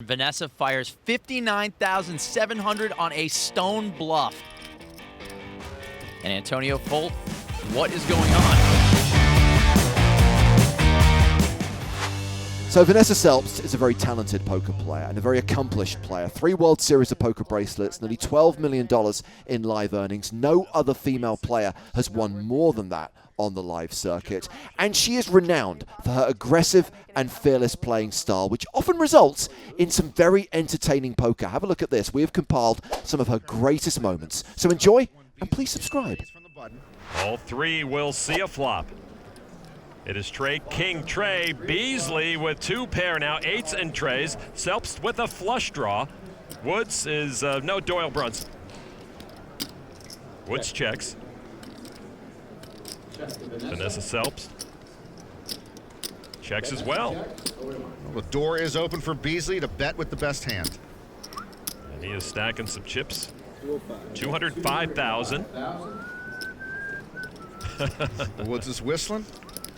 Vanessa fires 59,700 on a stone bluff. And Antonio Folt, what is going on? So Vanessa Selbst is a very talented poker player and a very accomplished player. 3 World Series of Poker bracelets, nearly $12 million in live earnings. No other female player has won more than that on the live circuit. And she is renowned for her aggressive and fearless playing style, which often results in some very entertaining poker. Have a look at this. We have compiled some of her greatest moments. So enjoy and please subscribe. All 3 will see a flop. It is Trey, King, Trey, Beasley with 2 pair now, 8s and Treys. Selbst with a flush draw. Woods is, no, Doyle Brunson. Woods checks. Vanessa Selbst checks as well. The door is open for Beasley to bet with the best hand. And he is stacking some chips. 205,000. Woods is whistling.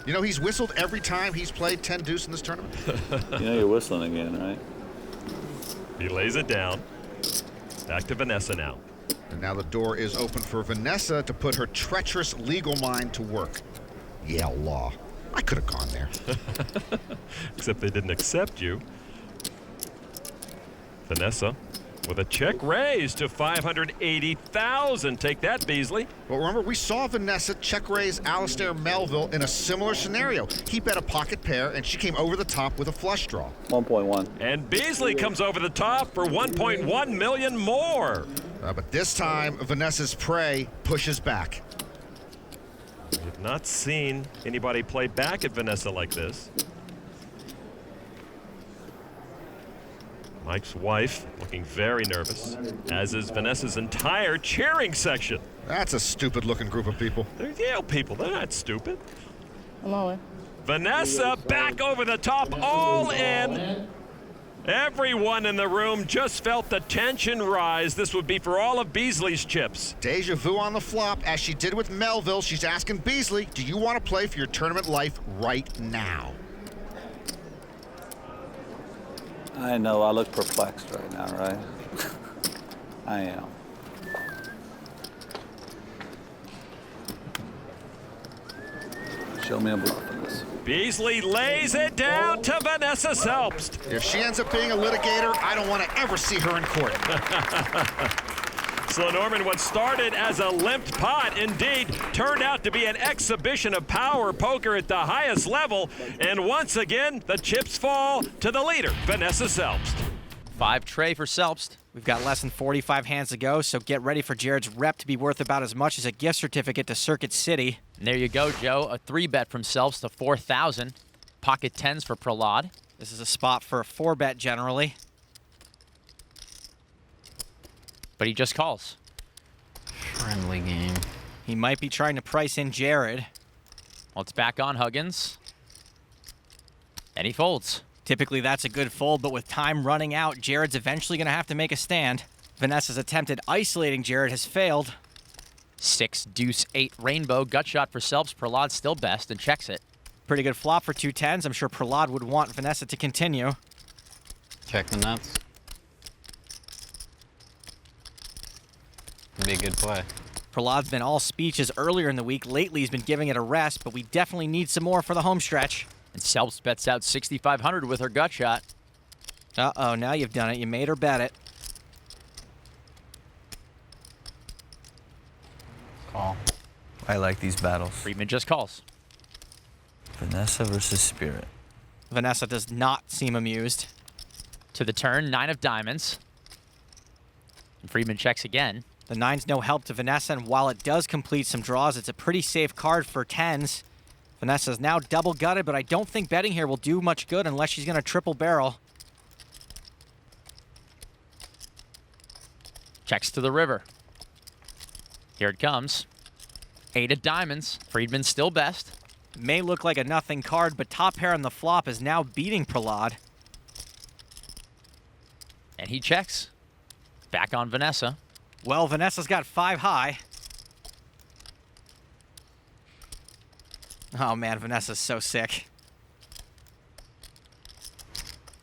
You know, he's whistled every time he's played 10 deuce in this tournament. You know you're whistling again, right? He lays it down. Back to Vanessa now. And now the door is open for Vanessa to put her treacherous legal mind to work. Yeah, law. I could have gone there. Except they didn't accept you. Vanessa with a check raise to 580,000. Take that, Beasley. Well, remember, we saw Vanessa check raise Alistair Melville in a similar scenario. He bet a pocket pair, and she came over the top with a flush draw. 1.1. And Beasley comes over the top for 1.1 million more. But this time, Vanessa's prey pushes back. We've not seen anybody play back at Vanessa like this. Mike's wife looking very nervous, as is Vanessa's entire cheering section. That's a stupid-looking group of people. They're Yale people. They're not stupid. I'm all in. Vanessa back over the top, all in. Everyone in the room just felt the tension rise. This would be for all of Beasley's chips. Deja vu on the flop. As she did with Melville, she's asking Beasley, do you want to play for your tournament life right now? I know, I look perplexed right now, right? I am. Show me a bluff in this. Beasley lays it down to Vanessa Selbst. If she ends up being a litigator, I don't want to ever see her in court. So Norman, what started as a limped pot, indeed turned out to be an exhibition of power poker at the highest level. And once again, the chips fall to the leader, Vanessa Selbst. 5 Trey for Selbst. We've got less than 45 hands to go, so get ready for Jared's rep to be worth about as much as a gift certificate to Circuit City. And there you go, Joe. A 3-bet from Selbst to 4,000. Pocket 10s for Prahlad. This is a spot for a 4-bet generally. But he just calls. Friendly game. He might be trying to price in Jared. Well, it's back on Huggins. And he folds. Typically that's a good fold, but with time running out, Jared's eventually going to have to make a stand. Vanessa's attempt at isolating Jared has failed. 6 deuce 8 rainbow. Gut shot for Selbst. Prahlad still best and checks it. Pretty good flop for 2 10s. I'm sure Prahlad would want Vanessa to continue. Check the nuts. Be a good play. Prahlad's been all speeches earlier in the week. Lately he's been giving it a rest, but we definitely need some more for the home stretch. And Selbst bets out 6,500 with her gut shot. Uh-oh, now you've done it. You made her bet it. Call. I like these battles. Friedman just calls. Vanessa versus Spirit. Vanessa does not seem amused. To the turn, 9 of diamonds. And Friedman checks again. The 9's no help to Vanessa, and while it does complete some draws, it's a pretty safe card for 10s. Vanessa's now double gutted, but I don't think betting here will do much good unless she's going to triple barrel. Checks to the river. Here it comes. 8 of diamonds. Friedman still best. May look like a nothing card, but top pair on the flop is now beating Prahlad. And he checks. Back on Vanessa. Well, Vanessa's got 5 high. Oh man, Vanessa's so sick.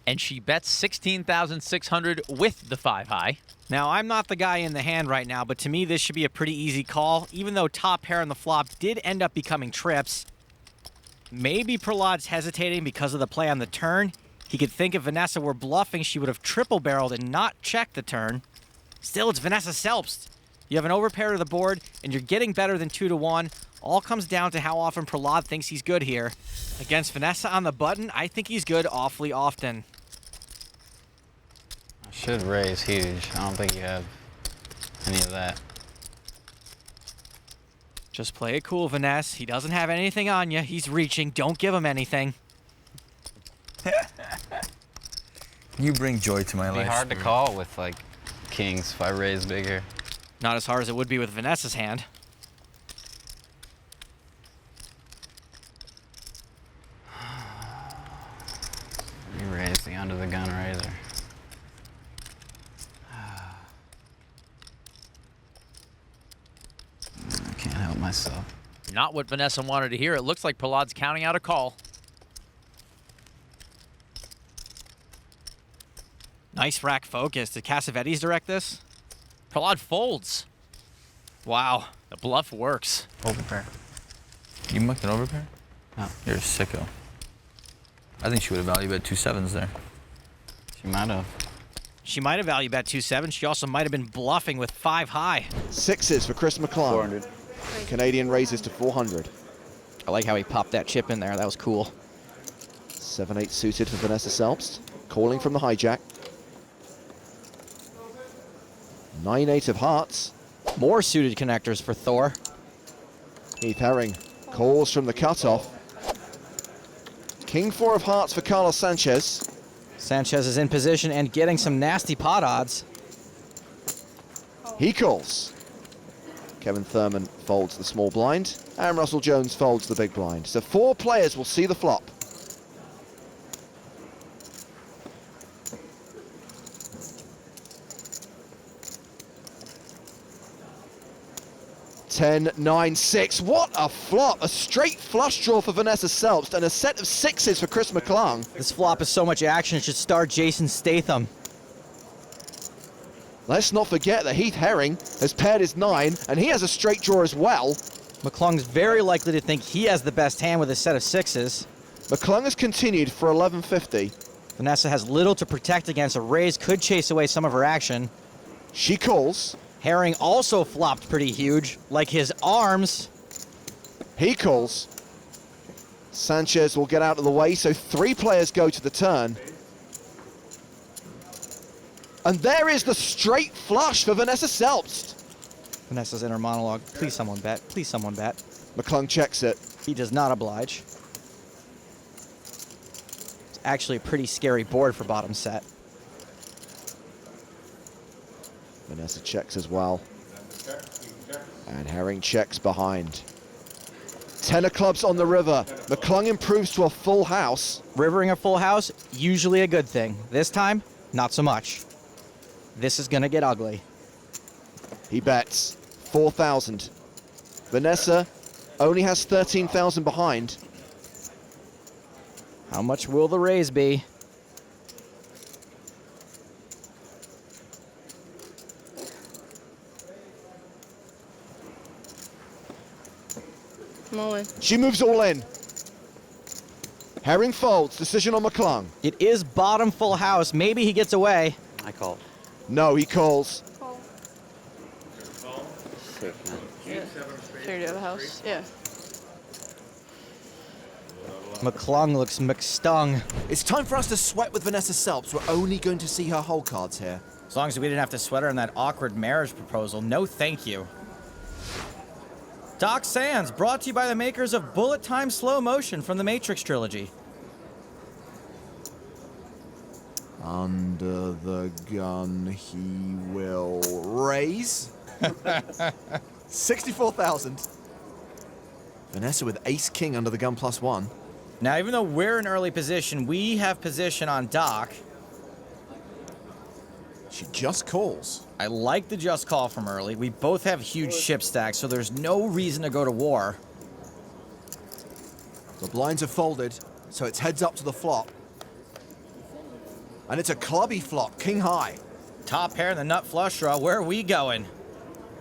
And she bets 16,600 with the 5 high. Now, I'm not the guy in the hand right now, but to me, this should be a pretty easy call, even though top pair on the flop did end up becoming trips. Maybe Prahlad's hesitating because of the play on the turn. He could think if Vanessa were bluffing, she would have triple barreled and not checked the turn. Still, it's Vanessa Selbst. You have an overpair to the board, and you're getting better than 2-1. All comes down to how often Prahlad thinks he's good here. Against Vanessa on the button, I think he's good awfully often. Should raise huge. I don't think you have any of that. Just play it cool, Vanessa. He doesn't have anything on you. He's reaching. Don't give him anything. You bring joy to my It'd life. be hard to call with like kings if I raise bigger. Not as hard as it would be with Vanessa's hand. You raise the under the gun raiser. I can't help myself. Not what Vanessa wanted to hear. It looks like Prahlad's counting out a call. Nice rack focus. Did Cassavetes direct this? Prahlad folds. Wow. The bluff works. Overpair. You mucked an overpair? No. You're a sicko. I think she would have value bet 2 7s there. She might have. She might have value bet 2-7. She also might have been bluffing with 5 high. Sixes for Chris McClung. 400. Canadian raises to 400. I like how he popped that chip in there. That was cool. 7-8 suited for Vanessa Selbst. Calling from the hijack. 9-8 of hearts. More suited connectors for Thor. Heath Herring calls from the cutoff. King 4 of hearts for Carlos Sanchez. Sanchez is in position and getting some nasty pot odds. He calls. Kevin Thurman folds the small blind, and Russell Jones folds the big blind. So 4 players will see the flop. Ten, 9, 6. What a flop! A straight flush draw for Vanessa Selbst and a set of 6s for Chris McClung. This flop is so much action, it should star Jason Statham. Let's not forget that Heath Herring has paired his 9, and he has a straight draw as well. McClung's very likely to think he has the best hand with a set of 6s. McClung has continued for 1150. Vanessa has little to protect against. A raise could chase away some of her action. She calls. Herring also flopped pretty huge, like his arms. He calls. Sanchez will get out of the way, so 3 players go to the turn. And there is the straight flush for Vanessa Selbst. Vanessa's inner monologue. Please someone bet. Please someone bet. McClung checks it. He does not oblige. It's actually a pretty scary board for bottom set. Vanessa checks as well. And Herring checks behind. 10 of clubs on the river. McClung improves to a full house. Rivering a full house, usually a good thing. This time, not so much. This is gonna get ugly. He bets 4,000. Vanessa only has 13,000 behind. How much will the raise be? I'm all in. She moves all in. Herring folds. Decision on McClung. It is bottom full house. Maybe he gets away. I called. No, he calls. Call. Safe, man. Yeah. Figured out the house. Yeah. McClung looks McStung. It's time for us to sweat with Vanessa Selbst. We're only going to see her whole cards here. As long as we didn't have to sweat her in that awkward marriage proposal, no thank you. Doc Sands, brought to you by the makers of Bullet Time Slow Motion from the Matrix trilogy. Under the gun, he will raise. 64,000. Vanessa with ace-king under the gun +1. Now, even though we're in early position, we have position on Doc. She just calls. I like the just call from early. We both have huge chip stacks, so there's no reason to go to war. The blinds are folded, so it's heads up to the flop. And it's a clubby flop, king high. Top pair in the nut flush draw. Where are we going?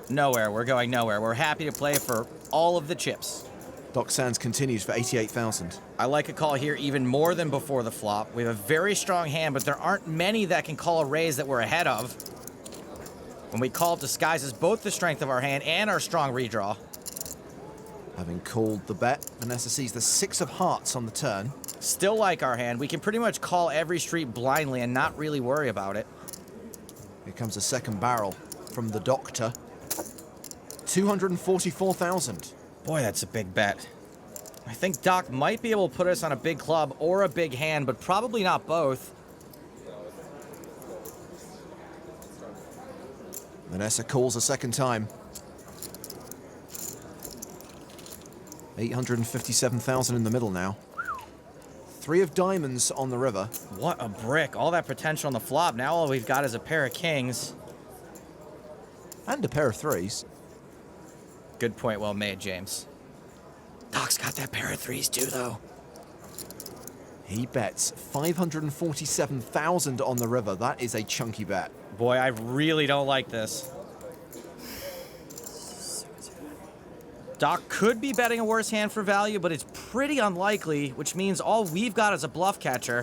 Nowhere. We're going nowhere. We're happy to play for all of the chips. Doc Sands continues for 88,000. I like a call here even more than before the flop. We have a very strong hand, but there aren't many that can call a raise that we're ahead of. When we call, it disguises both the strength of our hand and our strong redraw. Having called the bet, Vanessa sees the 6 of hearts on the turn. Still like our hand. We can pretty much call every street blindly and not really worry about it. Here comes a second barrel from the doctor. 244,000. Boy, that's a big bet. I think Doc might be able to put us on a big club or a big hand, but probably not both. Vanessa calls a second time. 857,000 in the middle now. 3 of diamonds on the river. What a brick. All that potential on the flop. Now all we've got is a pair of kings. And a pair of 3s. Good point, well made, James. Doc's got that pair of 3s too, though. He bets 547,000 on the river. That is a chunky bet. Boy, I really don't like this. Doc could be betting a worse hand for value, but it's pretty unlikely, which means all we've got is a bluff catcher.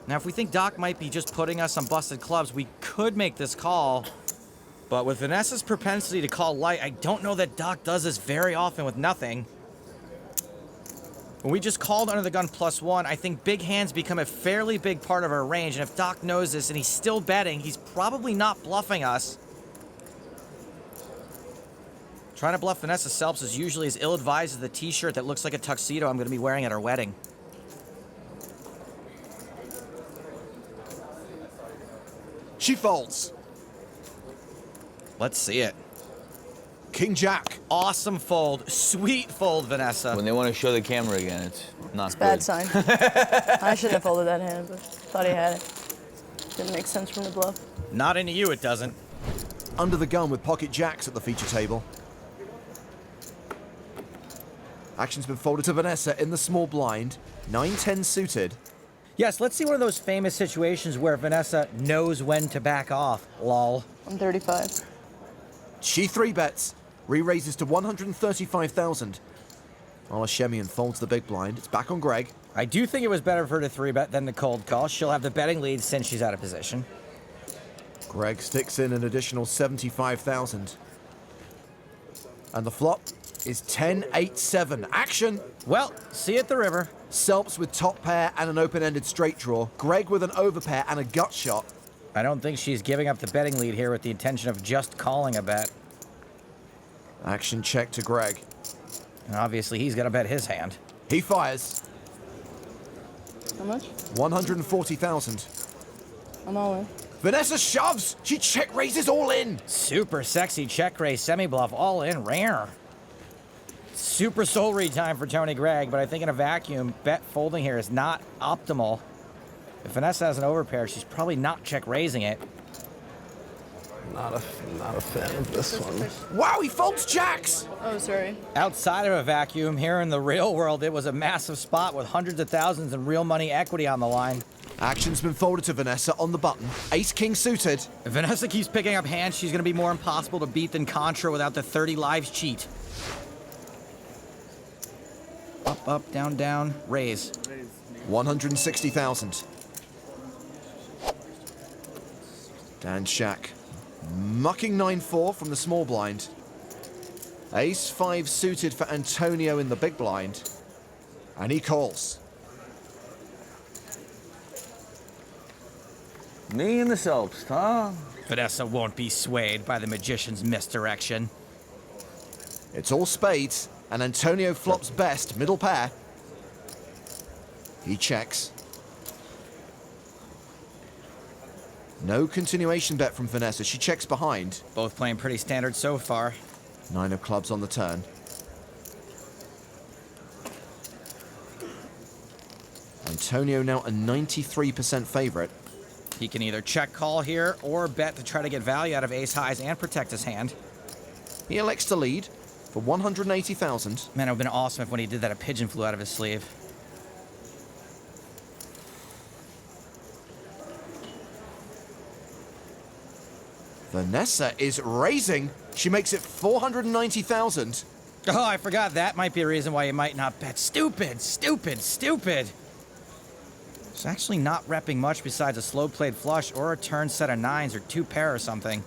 Now, if we think Doc might be just putting us on busted clubs, we could make this call. But with Vanessa's propensity to call light, I don't know that Doc does this very often with nothing. When we just called under the gun +1, I think big hands become a fairly big part of our range, and if Doc knows this and he's still betting, he's probably not bluffing us. Trying to bluff Vanessa Selbst is usually as ill-advised as the t-shirt that looks like a tuxedo I'm going to be wearing at our wedding. She folds. Let's see it. King Jack. Awesome fold. Sweet fold, Vanessa. When they want to show the camera again, it's not good. Bad sign. I shouldn't have folded that hand, but thought he had it. Didn't make sense from the bluff. Not into you, it doesn't. Under the gun with pocket jacks at the feature table. Action's been folded to Vanessa in the small blind. 9-10 suited. Yes, let's see one of those famous situations where Vanessa knows when to back off. Lol. I'm 35. She 3-bets. Re-raises to 135,000. Shemian folds the big blind. It's back on Greg. I do think it was better for her to 3-bet than the cold call. She'll have the betting lead since she's out of position. Greg sticks in an additional 75,000. And the flop is 10-8-7. Action! Well, see you at the river. Selbst with top pair and an open-ended straight draw. Greg with an overpair and a gut shot. I don't think she's giving up the betting lead here with the intention of just calling a bet. Action check to Greg. And obviously he's gonna bet his hand. He fires. How much? 140,000. I'm all in. Vanessa shoves. She check raises all in. Super sexy check raise semi-bluff, all in, rare. Super soul read time for Tony Gregg, but I think in a vacuum, bet folding here is not optimal. If Vanessa has an overpair, she's probably not check raising it. Not a fan of this one. Wow, he folds jacks. Oh, sorry. Outside of a vacuum, here in the real world, it was a massive spot with hundreds of thousands in real money equity on the line. Action's been folded to Vanessa on the button. Ace-king suited. If Vanessa keeps picking up hands, she's going to be more impossible to beat than Contra without the 30 lives cheat. Up, up, down, down, raise. 160,000. Dan Shack mucking 9-4 from the small blind. Ace-5 suited for Antonio in the big blind. And he calls. Me and the Selbst, huh? Vanessa won't be swayed by the magician's misdirection. It's all spades, and Antonio flops best, middle pair. He checks. No continuation bet from Vanessa. She checks behind. Both playing pretty standard so far. 9 of clubs on the turn. Antonio now a 93% favorite. He can either check call here or bet to try to get value out of ace highs and protect his hand. He elects to lead for 180,000. Man, it would have been awesome if when he did that a pigeon flew out of his sleeve. Vanessa is raising. She makes it 490,000. Oh, I forgot that might be a reason why you might not bet. Stupid, stupid, stupid. It's actually not repping much besides a slow played flush or a turn set of nines or two pair or something.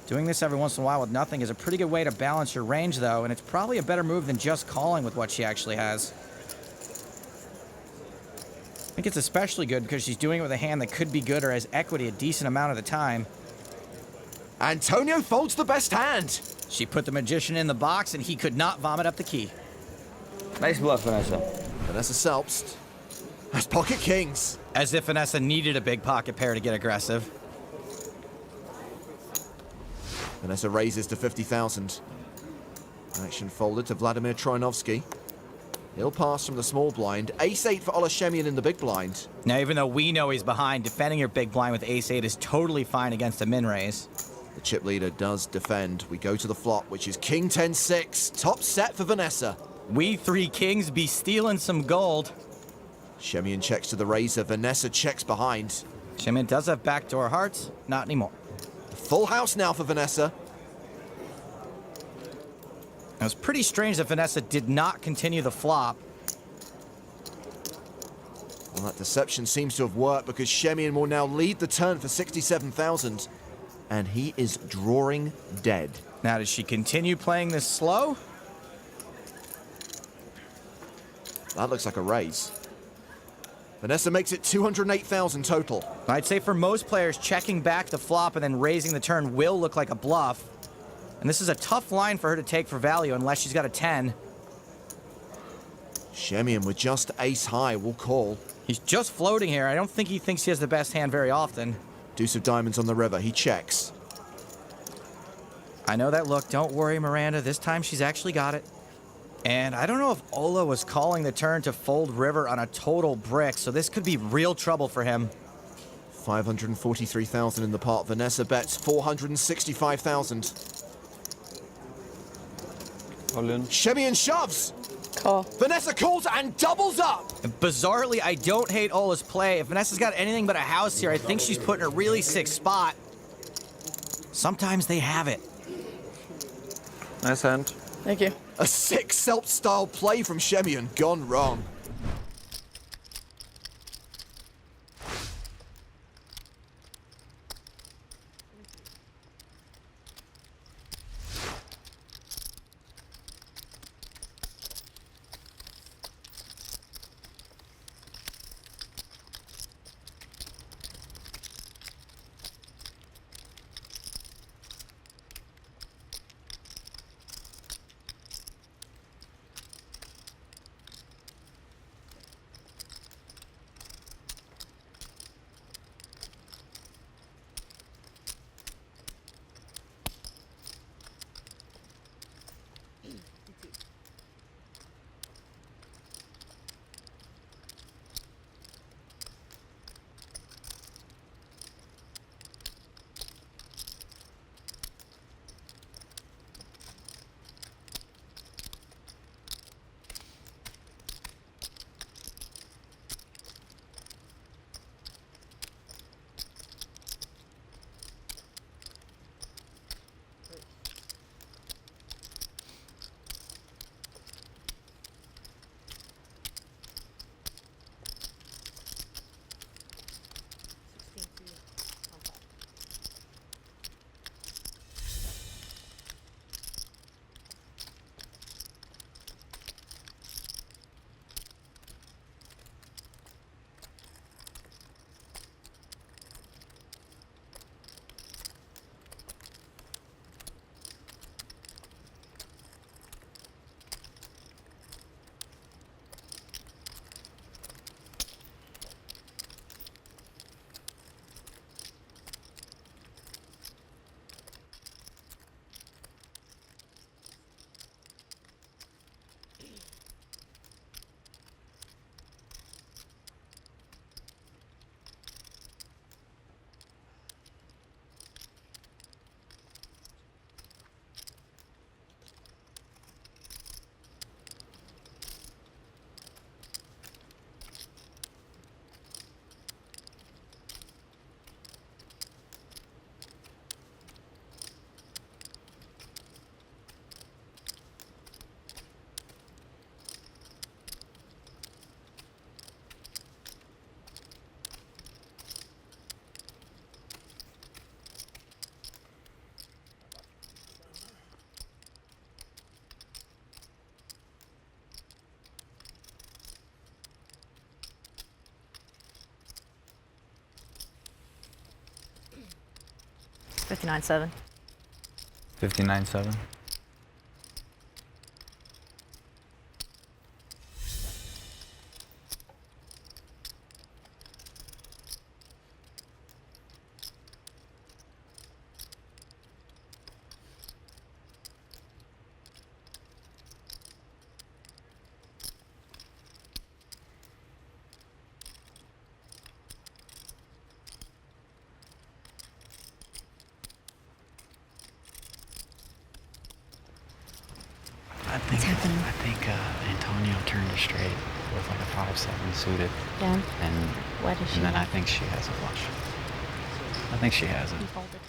Doing this every once in a while with nothing is a pretty good way to balance your range, though, and it's probably a better move than just calling with what she actually has. I think it's especially good because she's doing it with a hand that could be good or has equity a decent amount of the time. Antonio folds the best hand. She put the magician in the box, and he could not vomit up the key. Nice bluff, Vanessa. Vanessa Selbst has pocket kings. As if Vanessa needed a big pocket pair to get aggressive. Vanessa raises to 50,000. Action folded to Vladimir Troinovsky. He'll pass from the small blind. Ace-8 for Olashemian in the big blind. Now, even though we know he's behind, defending your big blind with ace-8 is totally fine against a min-raise. The chip leader does defend. We go to the flop, which is King 10-6. Top set for Vanessa. We three kings be stealing some gold. Shemian checks to the razor. Vanessa checks behind. Shemian does have backdoor hearts. Not anymore. Full house now for Vanessa. It was pretty strange that Vanessa did not continue the flop. Well, that deception seems to have worked because Shemian will now lead the turn for 67,000. And he is drawing dead. Now, does she continue playing this slow? That looks like a raise. Vanessa makes it 208,000 total. I'd say for most players, checking back the flop and then raising the turn will look like a bluff. And this is a tough line for her to take for value unless she's got a 10. Shemian with just ace high will call. He's just floating here. I don't think he thinks he has the best hand very often. Deuce of diamonds on the river. He checks. I know that look. Don't worry, Miranda. This time she's actually got it. And I don't know if Ola was calling the turn to fold river on a total brick, so this could be real trouble for him. 543,000 in the pot. Vanessa bets 465,000. All in. Shemian shoves. Call. Vanessa calls and doubles up. Bizarrely, I don't hate Ola's play. If Vanessa's got anything but a house here, I think she's put in a really sick spot. Sometimes they have it. Nice hand. Thank you. A sick Selbst-style play from Shemian gone wrong. 59-7. 59-7. I think Antonio turned a straight with like a 5-7 suited. Yeah. And What is she? and then I think she has a flush. I think she has it. He folded.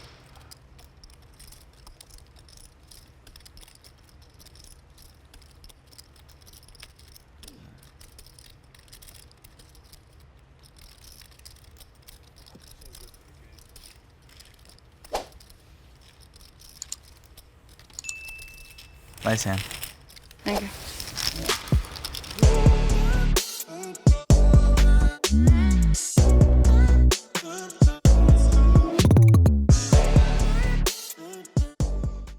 Nice hand. Thank you.